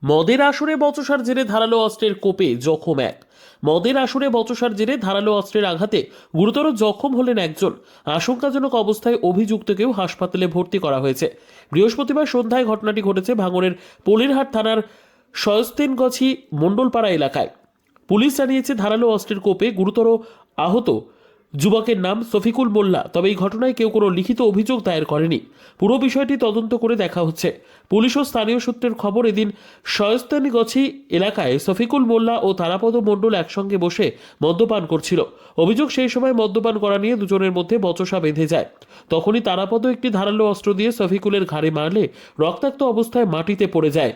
মদের আসরে বচসার জেরে ধারালো অস্ত্রের কোপে জখম এক। মদের আসরে বচসার জেরে ধারালো অস্ত্রের আঘাতে গুরুতর জখম হলেন একজন। আশঙ্কাজনক অবস্থায় অভিযুক্তকেও হাসপাতালে ভর্তি করা হয়েছে। বৃহস্পতিবার সন্ধ্যায় ঘটনাটি ঘটেছে ভাঙড়ের পলিরহাট থানার শয়স্তেনগছি মণ্ডলপাড়া এলাকায়। পুলিশ জানিয়েছে ধারালো অস্ত্রের কোপে গুরুতর আহত যুবকের নাম শফিকুল মোল্লা। তবে এই ঘটনায় কেউ কোনো লিখিত অভিযোগ দায়ের করেনি। পুরো বিষয়টি তদন্ত করে দেখা হচ্ছে। পুলিশ ও স্থানীয় সূত্রের খবর, এদিন শয়স্তানিগছি এলাকায় শফিকুল মোল্লা ও তারাপদ মণ্ডল একসঙ্গে বসে মদ্যপান করছিল। অভিযোগ, সেই সময় মদ্যপান করা নিয়ে দুজনের মধ্যে বচসা বেঁধে যায়। তখনই তারাপদ একটি ধারালো অস্ত্র দিয়ে শফিকুলের ঘাড়ে মারলে রক্তাক্ত অবস্থায় মাটিতে পড়ে যায়।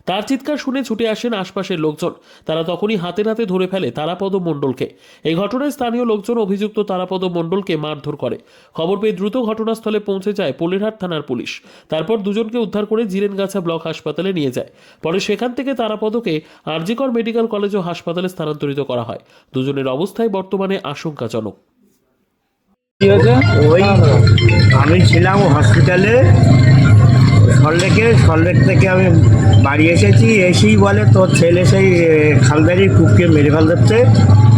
তার চিৎকার শুনে ছুটে আসেন আশপাশের লোকজন। তারা তখনই হাতে নাতে ধরে ফেলে তারাপদ মণ্ডলকে। এই ঘটনায় স্থানীয় লোকজন অভিযুক্ত তারাপদ মণ্ডলকে মারধর করে। খবর পেয়ে দ্রুত ঘটনাস্থলে পৌঁছে যায় পলিরহাট থানার পুলিশ। তারপর দুজনকে উদ্ধার করে জিরেনগাছা ব্লক হাসপাতালে নিয়ে যায়। পরে সেখান থেকে তারাপদকে আরজিকর মেডিকেল কলেজ ও হাসপাতালে স্থানান্তরিত করা হয়। দুজনের অবস্থায় বর্তমানে আশঙ্কাজনক। ওই আমি ছিলাম হসপিটালে সল্টলেক থেকে আমি বাড়ি এসেই বলে তোর ছেলে সেই খালদারির কুককে মেরে ফেল যাচ্ছে,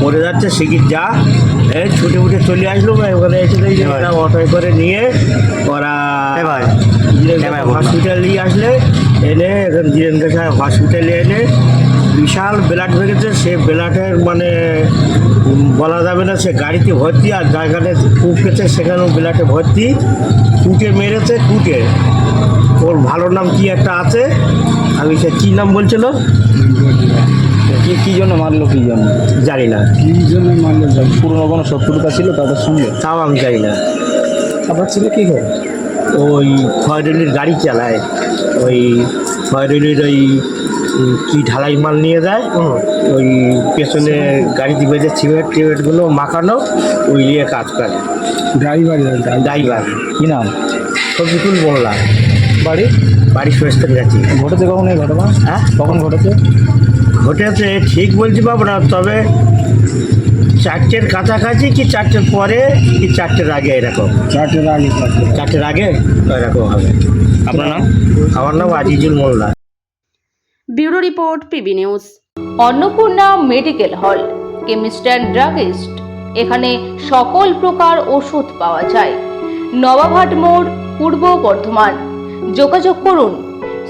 মরে যাচ্ছে, শিগগির যা। ছুটে ফুটে চলে আসলো। ওখানে এসে দেখি ওরা অটোয় করে নিয়ে ওরা হসপিটাল নিয়ে আসলে এনে জিরেনগাছা হসপিটালে এনে বিশাল ব্লাড বেড়েছে। সে ব্লাডের মানে বলা যাবে না, সে গাড়িতে ভর্তি, আর জায়গাতে কূপ গেছে সেখানেও ব্লাডে ভর্তি। কুটে মেরেছে, কুটে ওর ভালো নাম কি একটা আছে, আমি সে কী নাম বলছিল, কী জন্য মারলো, কী জন্য জানি না। কী জন্য মারলো? পুরনো কোনো শত্রুতা ছিল তাদের সঙ্গে? তাও আমি জানি না। আবার ছিল কী করে? ওই খয়রুলির গাড়ি চালায়, ওই খয়রুলির ওই কি ঢালাই মাল নিয়ে যায়, ওই পেছনে গাড়িতে বেঁধে সিমেন্টগুলো মাখানো, ওই নিয়ে কাজ করে। ড্রাইভার কী নাম? শফিকুল মোল্লা। বাড়ি শয়স্তান গেছি। ঘটেছে কখন এই ঘটনা? হ্যাঁ, কখন ঘটেছে? ঘটেছে ঠিক বলতে পারবো না, তবে 4টের কাছাকাছি কি 4টের পরে কি 4টের আগে, এরকম 4টের আগে এরকম হবে। আপনার নাম? আমার নাম Azizul Molla. Bureau report, PB news. Annapurna medical hall, chemist and druggist. এখানে সকল প্রকার ওষুধ পাওয়া যায়। নবাবহাট মোড়, পূর্ব বর্ধমান। যোগাযোগ করুন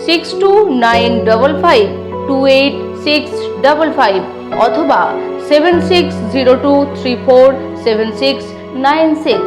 6295528655 অথবা 7602347696।